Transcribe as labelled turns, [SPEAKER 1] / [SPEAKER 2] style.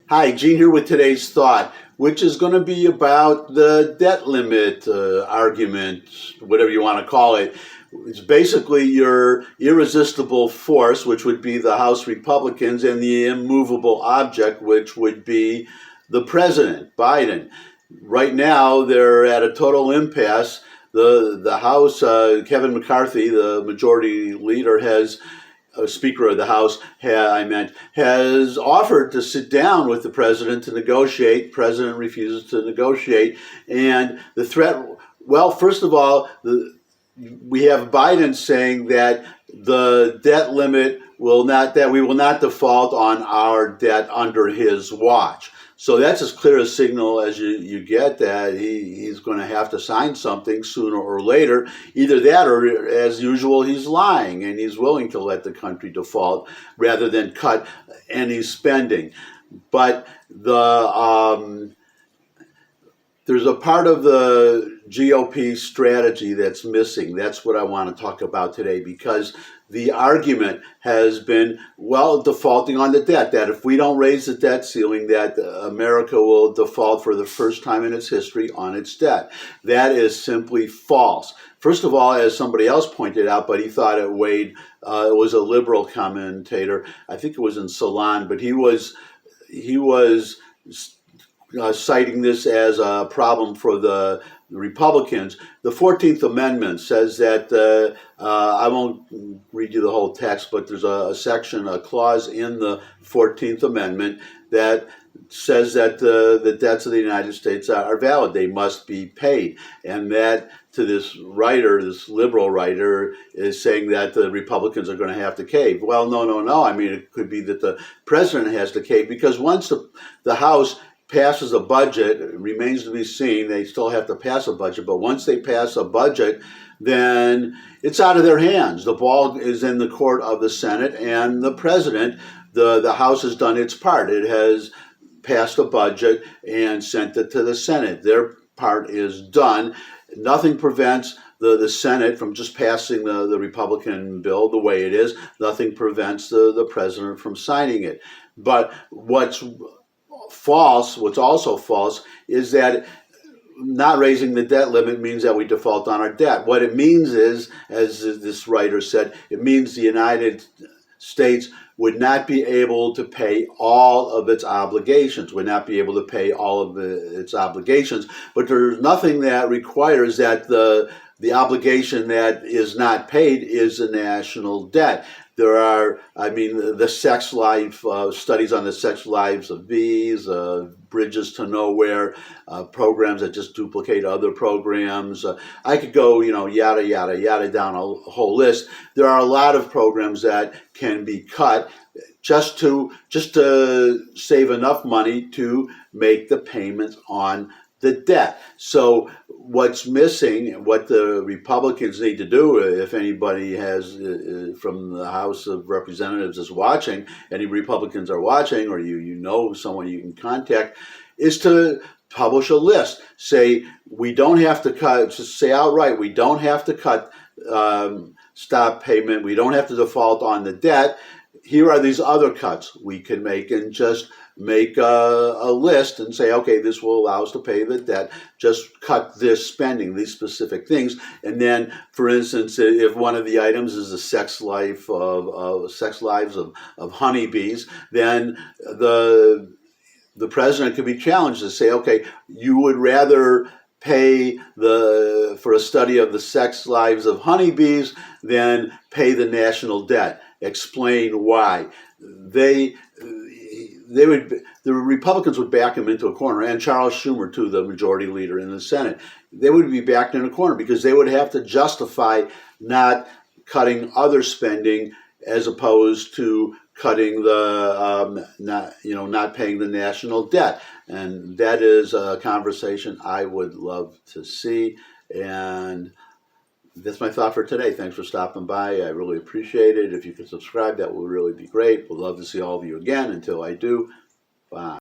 [SPEAKER 1] Hi, Gene here with today's thought, which is going to be about the debt limit argument, whatever you want to call it. It's basically your irresistible force, which would be the House Republicans, and the immovable object, which would be the president, Biden. Right now, they're at a total impasse. The House, Kevin McCarthy, the majority leader, Speaker of the House, has offered to sit down with the president to negotiate. President refuses to negotiate, and the threat. Well, first of all, we have Biden saying that the debt limit that we will not default on our debt under his watch. So that's as clear a signal as you get that he's going to have to sign something sooner or later. Either that or, as usual, he's lying and he's willing to let the country default rather than cut any spending. But there's a part of the GOP strategy that's missing. That's what I want to talk about today, because the argument has been, well, defaulting on the debt, that if we don't raise the debt ceiling, that America will default for the first time in its history on its debt. That is simply false. First of all, as somebody else pointed out, but he thought it was a liberal commentator, I think it was in Salon, but he was citing this as a problem for the Republicans. The 14th Amendment says that, I won't read you the whole text, but there's a clause in the 14th Amendment that says that the debts of the United States are valid. They must be paid. And that, to this writer, this liberal writer, is saying that the Republicans are going to have to cave. Well, no. I mean, it could be that the president has to cave, because once the House passes a budget, it remains to be seen. They still have to pass a budget, but once they pass a budget, then it's out of their hands. The ball is in the court of the Senate and the president. The House has done its part. It has passed a budget and sent it to the Senate. Their part is done. Nothing prevents the Senate from just passing the Republican bill the way it is. Nothing prevents the president from signing it. But what's also false, is that not raising the debt limit means that we default on our debt. What it means is, as this writer said, it means the United States would not be able to pay all of its obligations, but there's nothing that requires that the obligation that is not paid is a national debt. There are, the sex life, studies on the sex lives of bees, bridges to nowhere, programs that just duplicate other programs. I could go, yada, yada, yada, down a whole list. There are a lot of programs that can be cut just to save enough money to make the payments on the debt. So what's missing, what the Republicans need to do, if anybody has from the House of Representatives is watching, any Republicans are watching, or you know someone you can contact, is to publish a list. Say, we don't have to cut, just say outright, we don't have to cut, stop payment, we don't have to default on the debt. Here are these other cuts we can make, and just make a list and say, okay, this will allow us to pay the debt. Just cut this spending, these specific things. And then, for instance, if one of the items is the sex lives of honeybees, then the president could be challenged to say, okay, you would rather pay for a study of the sex lives of honeybees than pay the national debt. Explain why. The Republicans would back him into a corner, and Charles Schumer, too, the majority leader in the Senate. They would be backed in a corner because they would have to justify not cutting other spending as opposed to cutting not paying the national debt. And that is a conversation I would love to see. And that's my thought for today. Thanks for stopping by. I really appreciate it. If you could subscribe, that would really be great. We'd love to see all of you again. Until I do, bye.